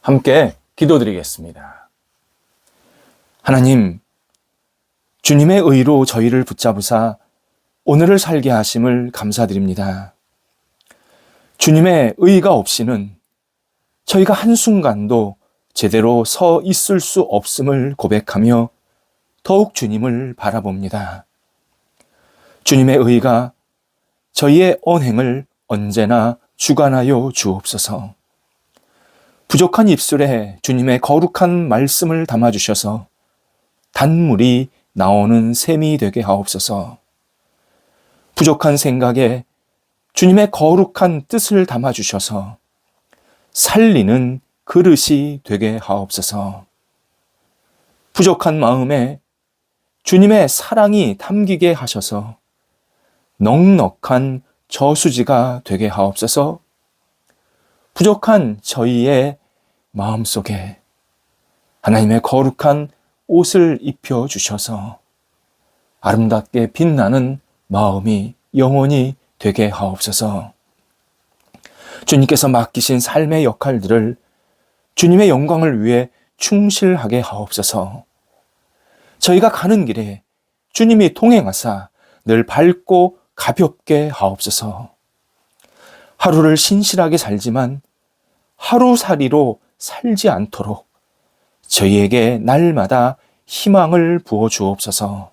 함께 기도드리겠습니다. 하나님, 주님의 의로 저희를 붙잡으사 오늘을 살게 하심을 감사드립니다. 주님의 의가 없이는 저희가 한순간도 제대로 서 있을 수 없음을 고백하며 더욱 주님을 바라봅니다. 주님의 의가 저희의 언행을 언제나 주관하여 주옵소서. 부족한 입술에 주님의 거룩한 말씀을 담아주셔서 단물이 나오는 셈이 되게 하옵소서. 부족한 생각에 주님의 거룩한 뜻을 담아주셔서 살리는 그릇이 되게 하옵소서. 부족한 마음에 주님의 사랑이 담기게 하셔서 넉넉한 저수지가 되게 하옵소서. 부족한 저희의 마음속에 하나님의 거룩한 옷을 입혀 주셔서 아름답게 빛나는 마음이 영원히 되게 하옵소서. 주님께서 맡기신 삶의 역할들을 주님의 영광을 위해 충실하게 하옵소서. 저희가 가는 길에 주님이 동행하사 늘 밝고 가볍게 하옵소서. 하루를 신실하게 살지만 하루살이로 살지 않도록 저희에게 날마다 희망을 부어 주옵소서.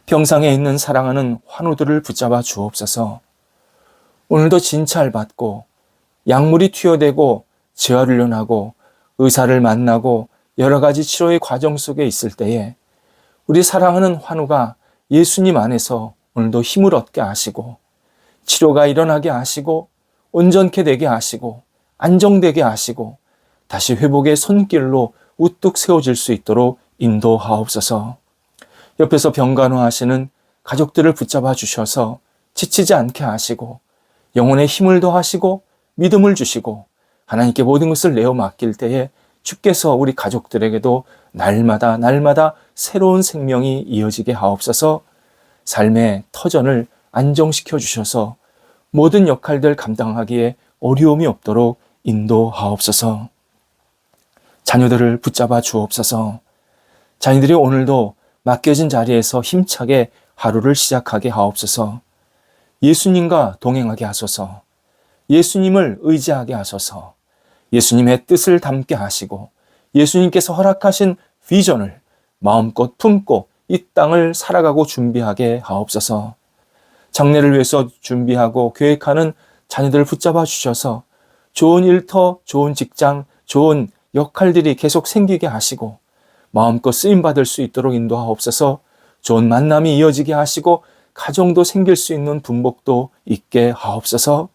병상에 있는 사랑하는 환우들을 붙잡아 주옵소서. 오늘도 진찰받고 약물이 투여되고 재활훈련하고 의사를 만나고 여러 가지 치료의 과정 속에 있을 때에 우리 사랑하는 환우가 예수님 안에서 오늘도 힘을 얻게 하시고 치료가 일어나게 하시고 온전케 되게 하시고 안정되게 하시고 다시 회복의 손길로 우뚝 세워질 수 있도록 인도하옵소서. 옆에서 병간호하시는 가족들을 붙잡아 주셔서 지치지 않게 하시고 영혼의 힘을 더하시고 믿음을 주시고 하나님께 모든 것을 내어 맡길 때에 주께서 우리 가족들에게도 날마다 새로운 생명이 이어지게 하옵소서. 삶의 터전을 안정시켜 주셔서 모든 역할들 감당하기에 어려움이 없도록 인도하옵소서. 자녀들을 붙잡아 주옵소서. 자녀들이 오늘도 맡겨진 자리에서 힘차게 하루를 시작하게 하옵소서. 예수님과 동행하게 하소서. 예수님을 의지하게 하소서. 예수님의 뜻을 담게 하시고 예수님께서 허락하신 비전을 마음껏 품고 이 땅을 살아가고 준비하게 하옵소서. 장래를 위해서 준비하고 계획하는 자녀들을 붙잡아 주셔서 좋은 일터, 좋은 직장, 좋은 역할들이 계속 생기게 하시고 마음껏 쓰임받을 수 있도록 인도하옵소서. 좋은 만남이 이어지게 하시고 가정도 생길 수 있는 분복도 있게 하옵소서.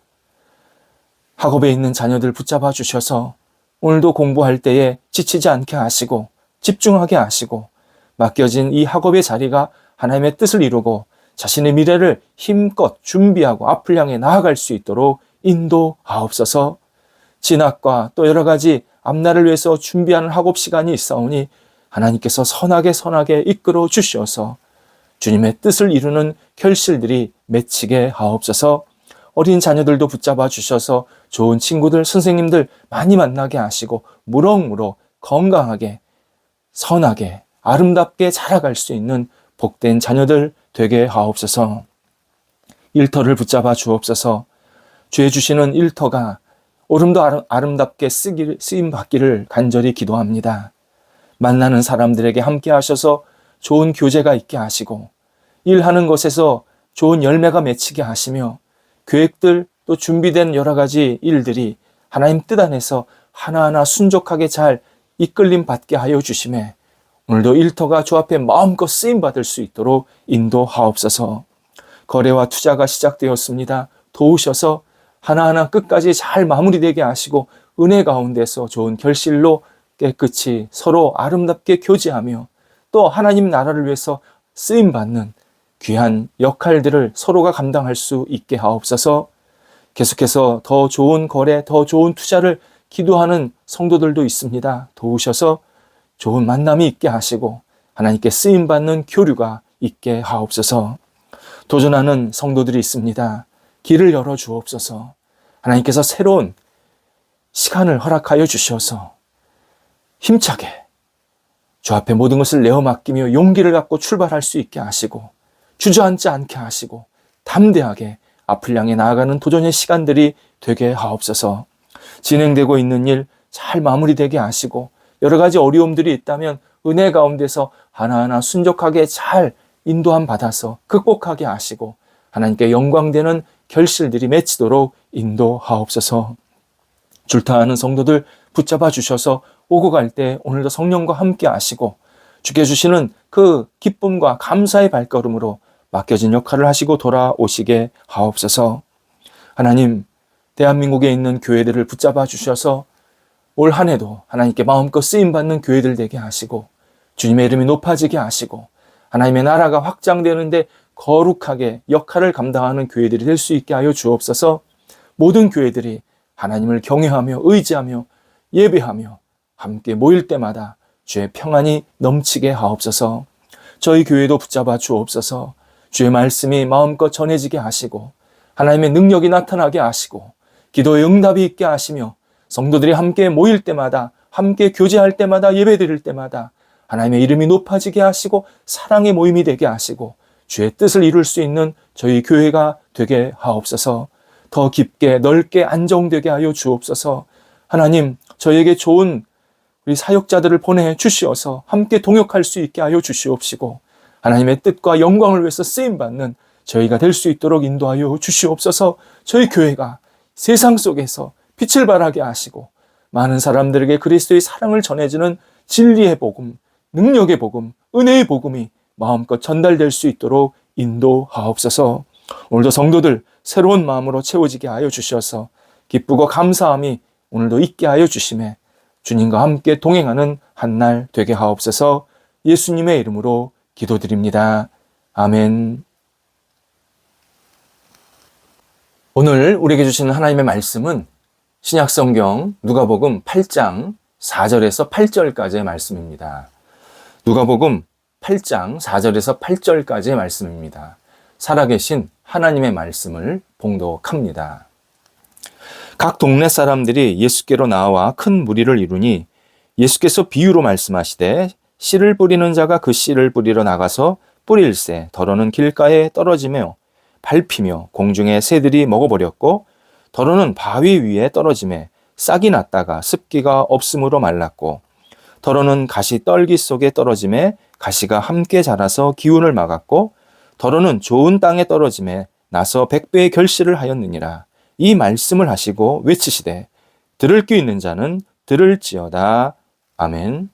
학업에 있는 자녀들 붙잡아 주셔서 오늘도 공부할 때에 지치지 않게 하시고 집중하게 하시고 맡겨진 이 학업의 자리가 하나님의 뜻을 이루고 자신의 미래를 힘껏 준비하고 앞을 향해 나아갈 수 있도록 인도하옵소서. 진학과 또 여러 가지 앞날을 위해서 준비하는 학업 시간이 있사오니 하나님께서 선하게 이끌어 주셔서 주님의 뜻을 이루는 결실들이 맺히게 하옵소서. 어린 자녀들도 붙잡아 주셔서 좋은 친구들, 선생님들 많이 만나게 하시고 무럭무럭 건강하게 선하게 아름답게 자라갈 수 있는 복된 자녀들 되게 하옵소서. 일터를 붙잡아 주옵소서. 주의 주시는 일터가 오름도 아름답게 쓰임 받기를 간절히 기도합니다. 만나는 사람들에게 함께 하셔서 좋은 교제가 있게 하시고 일하는 것에서 좋은 열매가 맺히게 하시며 계획들 또 준비된 여러 가지 일들이 하나님 뜻 안에서 하나하나 순종하게 잘 이끌림 받게 하여 주시매 오늘도 일터가 주 앞에 마음껏 쓰임 받을 수 있도록 인도하옵소서. 거래와 투자가 시작되었습니다. 도우셔서 하나하나 끝까지 잘 마무리되게 하시고 은혜 가운데서 좋은 결실로 깨끗이 서로 아름답게 교제하며 또 하나님 나라를 위해서 쓰임 받는 귀한 역할들을 서로가 감당할 수 있게 하옵소서. 계속해서 더 좋은 거래, 더 좋은 투자를 기도하는 성도들도 있습니다. 도우셔서 좋은 만남이 있게 하시고 하나님께 쓰임받는 교류가 있게 하옵소서. 도전하는 성도들이 있습니다. 길을 열어 주옵소서. 하나님께서 새로운 시간을 허락하여 주셔서 힘차게 주 앞에 모든 것을 내어 맡기며 용기를 갖고 출발할 수 있게 하시고 주저앉지 않게 하시고 담대하게 앞을 향해 나아가는 도전의 시간들이 되게 하옵소서. 진행되고 있는 일 잘 마무리되게 하시고 여러 가지 어려움들이 있다면 은혜 가운데서 하나하나 순적하게 잘 인도함 받아서 극복하게 하시고 하나님께 영광되는 결실들이 맺히도록 인도하옵소서. 줄타하는 성도들 붙잡아 주셔서 오고 갈 때 오늘도 성령과 함께 하시고 주께 주시는 그 기쁨과 감사의 발걸음으로 맡겨진 역할을 하시고 돌아오시게 하옵소서. 하나님, 대한민국에 있는 교회들을 붙잡아 주셔서 올 한 해도 하나님께 마음껏 쓰임받는 교회들 되게 하시고 주님의 이름이 높아지게 하시고 하나님의 나라가 확장되는데 거룩하게 역할을 감당하는 교회들이 될 수 있게 하여 주옵소서. 모든 교회들이 하나님을 경외하며 의지하며 예배하며 함께 모일 때마다 주의 평안이 넘치게 하옵소서. 저희 교회도 붙잡아 주옵소서. 주의 말씀이 마음껏 전해지게 하시고 하나님의 능력이 나타나게 하시고 기도의 응답이 있게 하시며 성도들이 함께 모일 때마다 함께 교제할 때마다 예배드릴 때마다 하나님의 이름이 높아지게 하시고 사랑의 모임이 되게 하시고 주의 뜻을 이룰 수 있는 저희 교회가 되게 하옵소서. 더 깊게 넓게 안정되게 하여 주옵소서. 하나님, 저에게 좋은 우리 사역자들을 보내주시어서 함께 동역할 수 있게 하여 주시옵시고 하나님의 뜻과 영광을 위해서 쓰임받는 저희가 될 수 있도록 인도하여 주시옵소서. 저희 교회가 세상 속에서 빛을 발하게 하시고 많은 사람들에게 그리스도의 사랑을 전해주는 진리의 복음, 능력의 복음, 은혜의 복음이 마음껏 전달될 수 있도록 인도하옵소서. 오늘도 성도들 새로운 마음으로 채워지게 하여 주셔서 기쁘고 감사함이 오늘도 있게 하여 주심에 주님과 함께 동행하는 한 날 되게 하옵소서. 예수님의 이름으로 기도드립니다. 아멘. 오늘 우리에게 주시는 하나님의 말씀은 신약성경 누가복음 8장 4절에서 8절까지의 말씀입니다. 누가복음 8장 4절에서 8절까지의 말씀입니다. 살아계신 하나님의 말씀을 봉독합니다. 각 동네 사람들이 예수께로 나와 큰 무리를 이루니 예수께서 비유로 말씀하시되 씨를 뿌리는 자가 그 씨를 뿌리러 나가서 뿌릴새 더러는 길가에 떨어지며 밟히며 공중에 새들이 먹어버렸고 더러는 바위 위에 떨어지매 싹이 났다가 습기가 없음으로 말랐고 더러는 가시 떨기 속에 떨어지매 가시가 함께 자라서 기운을 막았고 더러는 좋은 땅에 떨어지매 나서 100배의 결실을 하였느니라. 이 말씀을 하시고 외치시되 들을 귀 있는 자는 들을지어다. 아멘.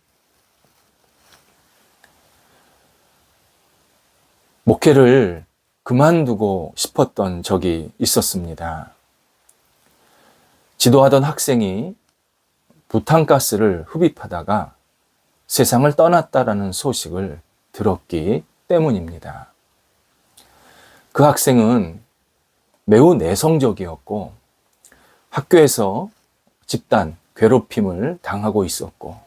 목회를 그만두고 싶었던 적이 있었습니다. 지도하던 학생이 부탄가스를 흡입하다가 세상을 떠났다라는 소식을 들었기 때문입니다. 그 학생은 매우 내성적이었고 학교에서 집단 괴롭힘을 당하고 있었고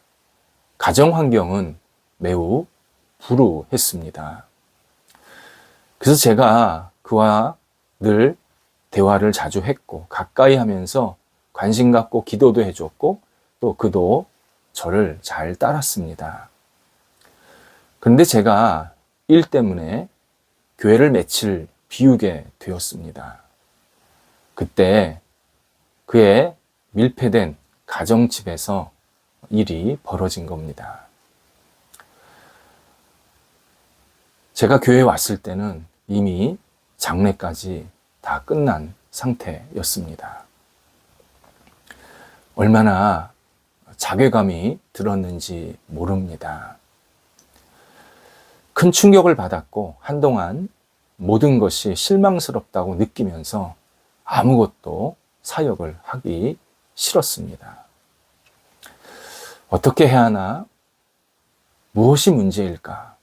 가정 환경은 매우 불우했습니다. 그래서 제가 그와 늘 대화를 자주 했고 가까이 하면서 관심 갖고 기도도 해줬고 또 그도 저를 잘 따랐습니다. 그런데 제가 일 때문에 교회를 며칠 비우게 되었습니다. 그때 그의 밀폐된 가정집에서 일이 벌어진 겁니다. 제가 교회에 왔을 때는 이미 장례까지 다 끝난 상태였습니다. 얼마나 자괴감이 들었는지 모릅니다. 큰 충격을 받았고 한동안 모든 것이 실망스럽다고 느끼면서 아무것도 사역을 하기 싫었습니다. 어떻게 해야 하나? 무엇이 문제일까?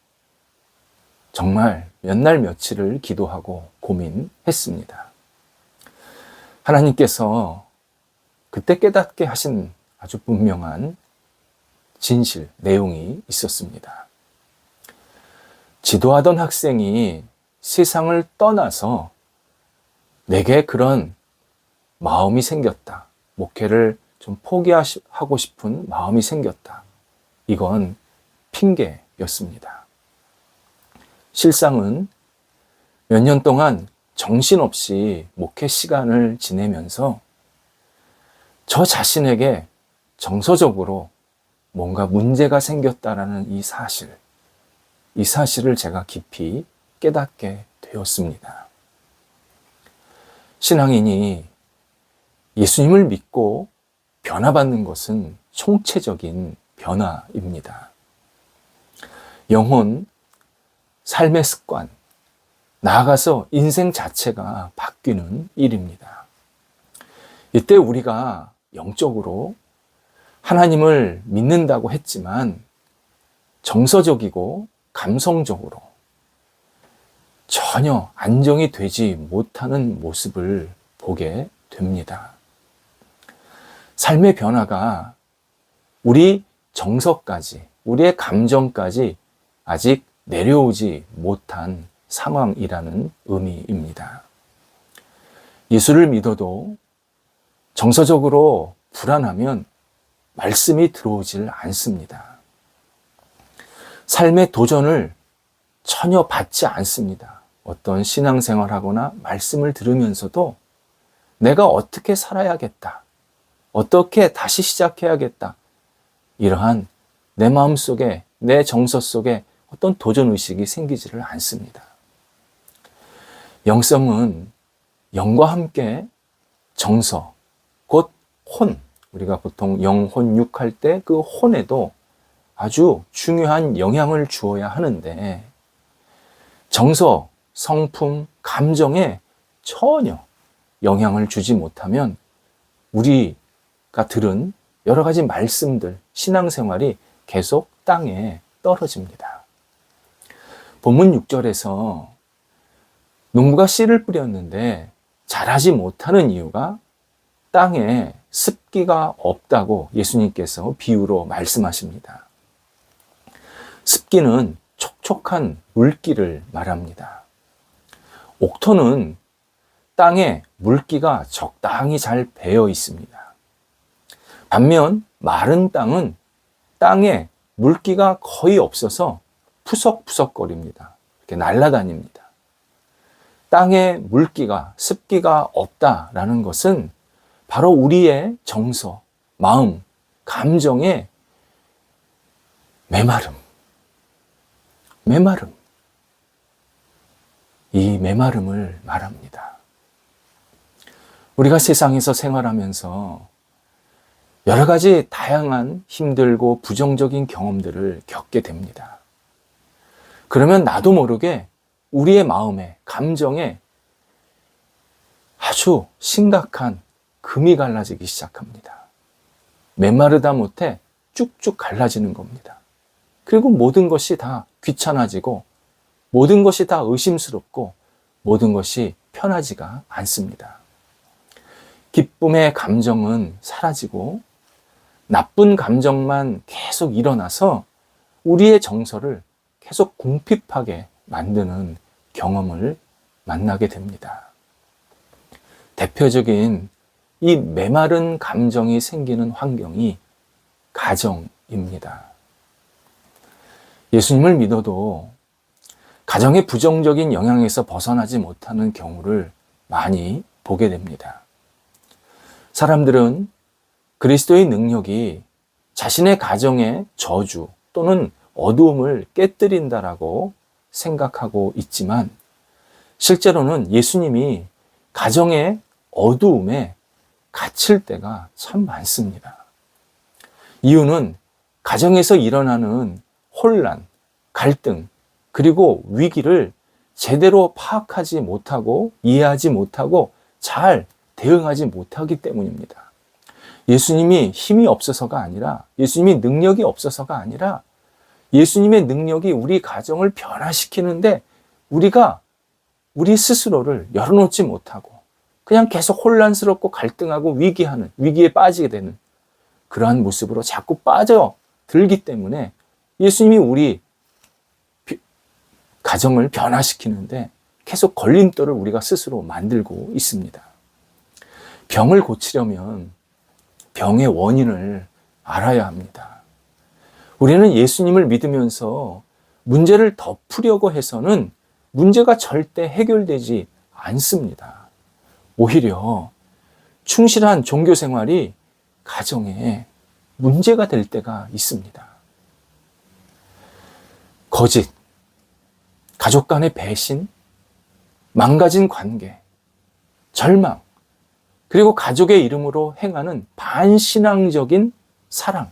정말 몇 날 며칠을 기도하고 고민했습니다. 하나님께서 그때 깨닫게 하신 아주 분명한 진실, 내용이 있었습니다. 지도하던 학생이 세상을 떠나서 내게 그런 마음이 생겼다. 목회를 좀 포기하고 싶은 마음이 생겼다. 이건 핑계였습니다. 실상은 몇 년 동안 정신없이 목회 시간을 지내면서 저 자신에게 정서적으로 뭔가 문제가 생겼다라는 이 사실을 제가 깊이 깨닫게 되었습니다. 신앙인이 예수님을 믿고 변화받는 것은 총체적인 변화입니다. 영혼, 삶의 습관, 나아가서 인생 자체가 바뀌는 일입니다. 이때 우리가 영적으로 하나님을 믿는다고 했지만 정서적이고 감성적으로 전혀 안정이 되지 못하는 모습을 보게 됩니다. 삶의 변화가 우리 정서까지, 우리의 감정까지 아직 내려오지 못한 상황이라는 의미입니다. 예수를 믿어도 정서적으로 불안하면 말씀이 들어오질 않습니다. 삶의 도전을 전혀 받지 않습니다. 어떤 신앙생활하거나 말씀을 들으면서도 내가 어떻게 살아야겠다, 어떻게 다시 시작해야겠다, 이러한 내 마음속에, 내 정서 속에 어떤 도전의식이 생기지를 않습니다. 영성은 영과 함께 정서, 곧 혼, 우리가 보통 영혼육 할 때 그 혼에도 아주 중요한 영향을 주어야 하는데 정서, 성품, 감정에 전혀 영향을 주지 못하면 우리가 들은 여러 가지 말씀들, 신앙생활이 계속 땅에 떨어집니다. 본문 6절에서 농부가 씨를 뿌렸는데 자라지 못하는 이유가 땅에 습기가 없다고 예수님께서 비유로 말씀하십니다. 습기는 촉촉한 물기를 말합니다. 옥토는 땅에 물기가 적당히 잘 배어 있습니다. 반면 마른 땅은 땅에 물기가 거의 없어서 푸석푸석거립니다. 이렇게 날아다닙니다. 땅에 물기가, 습기가 없다라는 것은 바로 우리의 정서, 마음, 감정의 메마름. 이 메마름을 말합니다. 우리가 세상에서 생활하면서 여러 가지 다양한 힘들고 부정적인 경험들을 겪게 됩니다. 그러면 나도 모르게 우리의 마음에, 감정에 아주 심각한 금이 갈라지기 시작합니다. 메마르다 못해 쭉쭉 갈라지는 겁니다. 그리고 모든 것이 다 귀찮아지고 모든 것이 다 의심스럽고 모든 것이 편하지가 않습니다. 기쁨의 감정은 사라지고 나쁜 감정만 계속 일어나서 우리의 정서를 계속 궁핍하게 만드는 경험을 만나게 됩니다. 대표적인 이 메마른 감정이 생기는 환경이 가정입니다. 예수님을 믿어도 가정의 부정적인 영향에서 벗어나지 못하는 경우를 많이 보게 됩니다. 사람들은 그리스도의 능력이 자신의 가정의 저주 또는 어두움을 깨뜨린다라고 생각하고 있지만 실제로는 예수님이 가정의 어두움에 갇힐 때가 참 많습니다. 이유는 가정에서 일어나는 혼란, 갈등, 그리고 위기를 제대로 파악하지 못하고 이해하지 못하고 잘 대응하지 못하기 때문입니다. 예수님이 힘이 없어서가 아니라, 예수님이 능력이 없어서가 아니라 예수님의 능력이 우리 가정을 변화시키는데 우리가 우리 스스로를 열어놓지 못하고 그냥 계속 혼란스럽고 갈등하고 위기에 빠지게 되는 그러한 모습으로 자꾸 빠져들기 때문에 예수님이 우리 가정을 변화시키는데 계속 걸림돌을 우리가 스스로 만들고 있습니다. 병을 고치려면 병의 원인을 알아야 합니다. 우리는 예수님을 믿으면서 문제를 덮으려고 해서는 문제가 절대 해결되지 않습니다. 오히려 충실한 종교 생활이 가정에 문제가 될 때가 있습니다. 거짓, 가족 간의 배신, 망가진 관계, 절망, 그리고 가족의 이름으로 행하는 반신앙적인 사랑,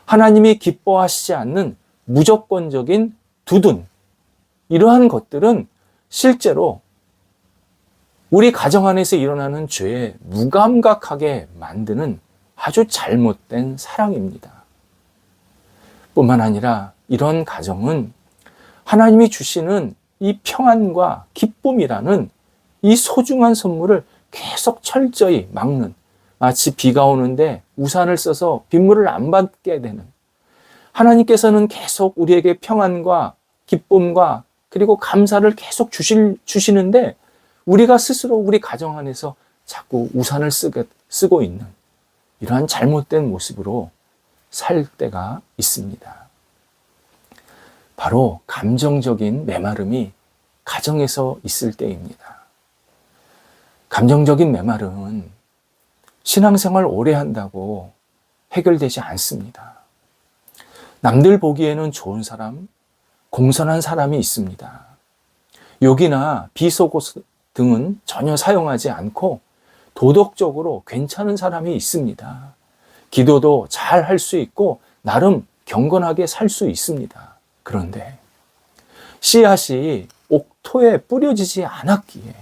하나님이 기뻐하시지 않는 무조건적인 두둔, 이러한 것들은 실제로 우리 가정 안에서 일어나는 죄에 무감각하게 만드는 아주 잘못된 사랑입니다. 뿐만 아니라 이런 가정은 하나님이 주시는 이 평안과 기쁨이라는 이 소중한 선물을 계속 철저히 막는, 마치 비가 오는데 우산을 써서 빗물을 안 받게 되는, 하나님께서는 계속 우리에게 평안과 기쁨과 그리고 감사를 계속 주시는데 우리가 스스로 우리 가정 안에서 자꾸 우산을 쓰고 있는 이러한 잘못된 모습으로 살 때가 있습니다. 바로 감정적인 메마름이 가정에서 있을 때입니다. 감정적인 메마름은 신앙생활 오래 한다고 해결되지 않습니다. 남들 보기에는 좋은 사람, 공손한 사람이 있습니다. 욕이나 비속어 등은 전혀 사용하지 않고 도덕적으로 괜찮은 사람이 있습니다. 기도도 잘 할 수 있고 나름 경건하게 살 수 있습니다. 그런데 씨앗이 옥토에 뿌려지지 않았기에,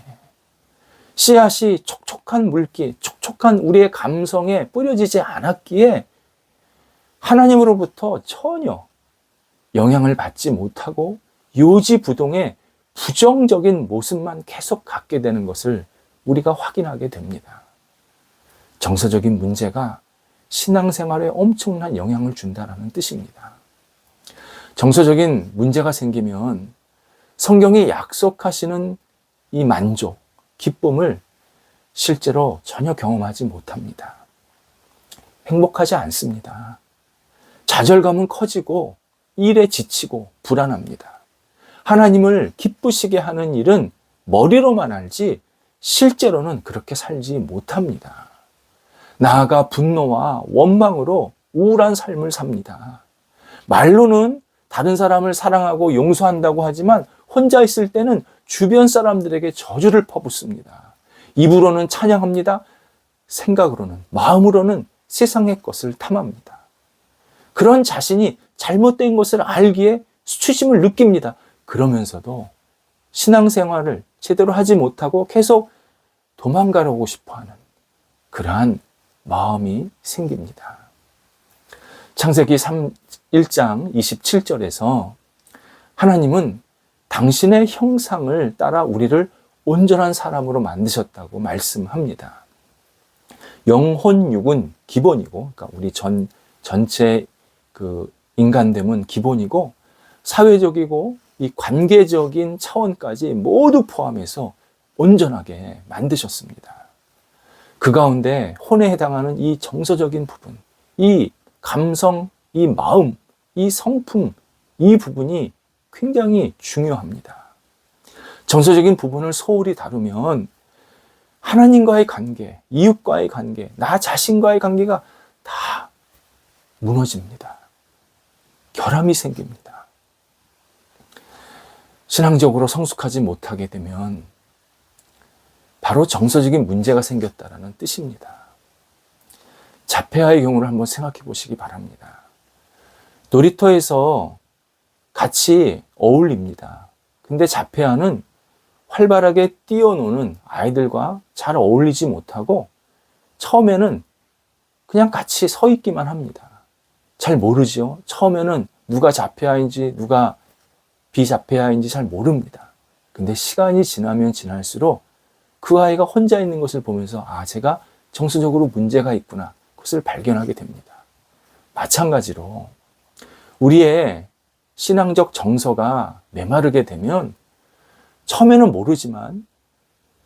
씨앗이 촉촉한 물기, 촉촉한 우리의 감성에 뿌려지지 않았기에 하나님으로부터 전혀 영향을 받지 못하고 요지부동의 부정적인 모습만 계속 갖게 되는 것을 우리가 확인하게 됩니다. 정서적인 문제가 신앙생활에 엄청난 영향을 준다는 뜻입니다. 정서적인 문제가 생기면 성경이 약속하시는 이 만족, 기쁨을 실제로 전혀 경험하지 못합니다. 행복하지 않습니다. 좌절감은 커지고 일에 지치고 불안합니다. 하나님을 기쁘시게 하는 일은 머리로만 알지 실제로는 그렇게 살지 못합니다. 나아가 분노와 원망으로 우울한 삶을 삽니다. 말로는 다른 사람을 사랑하고 용서한다고 하지만 혼자 있을 때는 주변 사람들에게 저주를 퍼붓습니다. 입으로는 찬양합니다. 생각으로는, 마음으로는 세상의 것을 탐합니다. 그런 자신이 잘못된 것을 알기에 수치심을 느낍니다. 그러면서도 신앙생활을 제대로 하지 못하고 계속 도망가려고 싶어하는 그러한 마음이 생깁니다. 창세기 1장 27절에서 하나님은 당신의 형상을 따라 우리를 온전한 사람으로 만드셨다고 말씀합니다. 영혼육은 기본이고, 그러니까 우리 전체 그 인간됨은 기본이고, 사회적이고 이 관계적인 차원까지 모두 포함해서 온전하게 만드셨습니다. 그 가운데 혼에 해당하는 이 정서적인 부분, 이 감성, 이 마음, 이 성품, 이 부분이 굉장히 중요합니다. 정서적인 부분을 소홀히 다루면 하나님과의 관계, 이웃과의 관계, 나 자신과의 관계가 다 무너집니다. 결함이 생깁니다. 신앙적으로 성숙하지 못하게 되면 바로 정서적인 문제가 생겼다는 뜻입니다. 자폐아의 경우를 한번 생각해 보시기 바랍니다. 놀이터에서 같이 어울립니다. 근데 자폐아는 활발하게 뛰어노는 아이들과 잘 어울리지 못하고 처음에는 그냥 같이 서 있기만 합니다. 잘 모르죠. 처음에는 누가 자폐아인지 누가 비자폐아인지 잘 모릅니다. 근데 시간이 지나면 지날수록 그 아이가 혼자 있는 것을 보면서 제가 정서적으로 문제가 있구나, 그것을 발견하게 됩니다. 마찬가지로 우리의 신앙적 정서가 메마르게 되면 처음에는 모르지만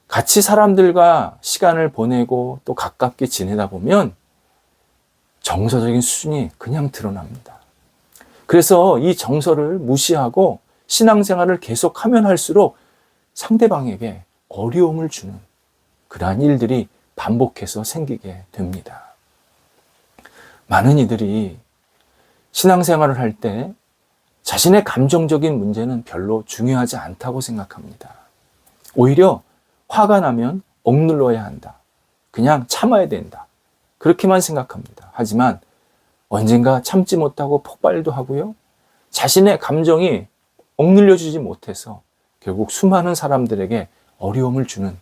같이 사람들과 시간을 보내고 또 가깝게 지내다 보면 정서적인 수준이 그냥 드러납니다. 그래서 이 정서를 무시하고 신앙생활을 계속하면 할수록 상대방에게 어려움을 주는 그러한 일들이 반복해서 생기게 됩니다. 많은 이들이 신앙생활을 할 때 자신의 감정적인 문제는 별로 중요하지 않다고 생각합니다. 오히려 화가 나면 억눌러야 한다. 그냥 참아야 된다. 그렇게만 생각합니다. 하지만 언젠가 참지 못하고 폭발도 하고요. 자신의 감정이 억눌려주지 못해서 결국 수많은 사람들에게 어려움을 주는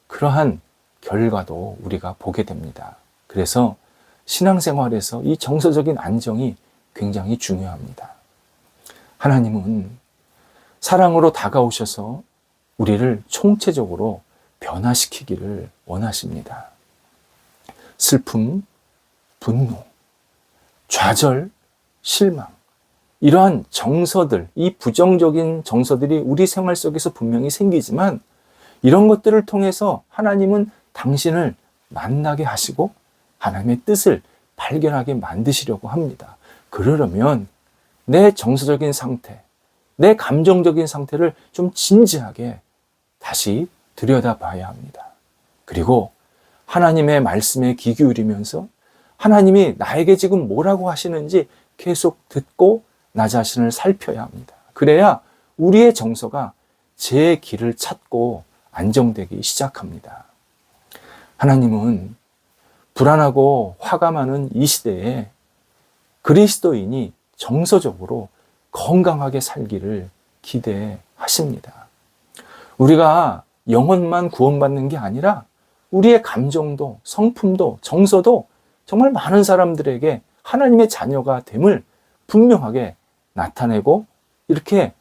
그러한 결과도 우리가 보게 됩니다. 그래서 신앙생활에서 이 정서적인 안정이 굉장히 중요합니다. 하나님은 사랑으로 다가오셔서 우리를 총체적으로 변화시키기를 원하십니다. 슬픔, 분노, 좌절, 실망, 이러한 정서들, 이 부정적인 정서들이 우리 생활 속에서 분명히 생기지만 이런 것들을 통해서 하나님은 당신을 만나게 하시고 하나님의 뜻을 발견하게 만드시려고 합니다. 그러려면 내 정서적인 상태, 내 감정적인 상태를 좀 진지하게 다시 들여다봐야 합니다. 그리고 하나님의 말씀에 귀 기울이면서 하나님이 나에게 지금 뭐라고 하시는지 계속 듣고 나 자신을 살펴야 합니다. 그래야 우리의 정서가 제 길을 찾고 안정되기 시작합니다. 하나님은 불안하고 화가 많은 이 시대에 그리스도인이 정서적으로 건강하게 살기를 기대하십니다. 우리가 영혼만 구원받는 게 아니라 우리의 감정도, 성품도, 정서도 정말 많은 사람들에게 하나님의 자녀가 됨을 분명하게 나타내고 이렇게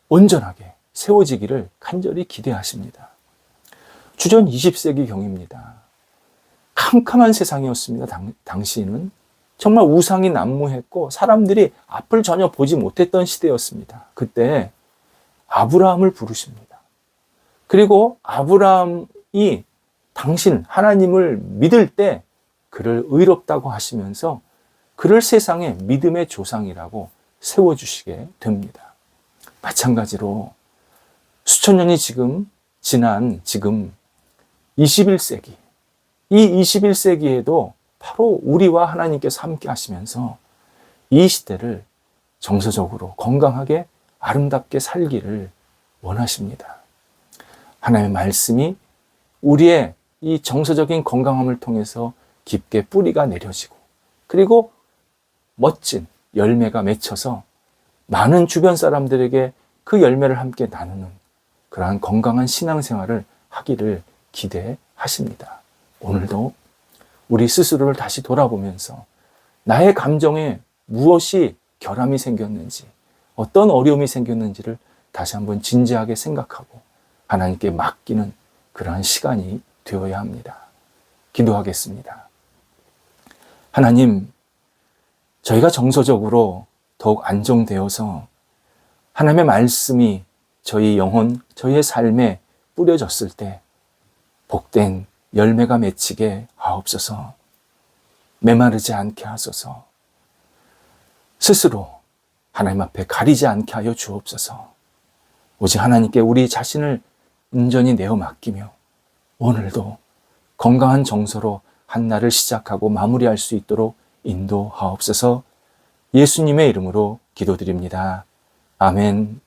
온전하게 세워지기를 간절히 기대하십니다. 주전 20세기 경입니다. 캄캄한 세상이었습니다. 당시는 정말 우상이 난무했고 사람들이 앞을 전혀 보지 못했던 시대였습니다. 그때 아브라함을 부르십니다. 그리고 아브라함이 당신 하나님을 믿을 때 그를 의롭다고 하시면서 그를 세상의 믿음의 조상이라고 세워주시게 됩니다. 마찬가지로 수천 년이 지난 21세기, 이 21세기에도 바로 우리와 하나님께서 함께 하시면서 이 시대를 정서적으로 건강하게 아름답게 살기를 원하십니다. 하나님의 말씀이 우리의 이 정서적인 건강함을 통해서 깊게 뿌리가 내려지고 그리고 멋진 열매가 맺혀서 많은 주변 사람들에게 그 열매를 함께 나누는 그러한 건강한 신앙생활을 하기를 기대하십니다. 오늘도 우리 스스로를 다시 돌아보면서 나의 감정에 무엇이 결함이 생겼는지, 어떤 어려움이 생겼는지를 다시 한번 진지하게 생각하고 하나님께 맡기는 그러한 시간이 되어야 합니다. 기도하겠습니다. 하나님, 저희가 정서적으로 더욱 안정되어서 하나님의 말씀이 저희 영혼, 저희의 삶에 뿌려졌을 때 복된 열매가 맺히게 하옵소서. 메마르지 않게 하소서. 스스로 하나님 앞에 가리지 않게 하여 주옵소서. 오직 하나님께 우리 자신을 온전히 내어 맡기며 오늘도 건강한 정서로 한 날을 시작하고 마무리할 수 있도록 인도하옵소서. 예수님의 이름으로 기도드립니다. 아멘.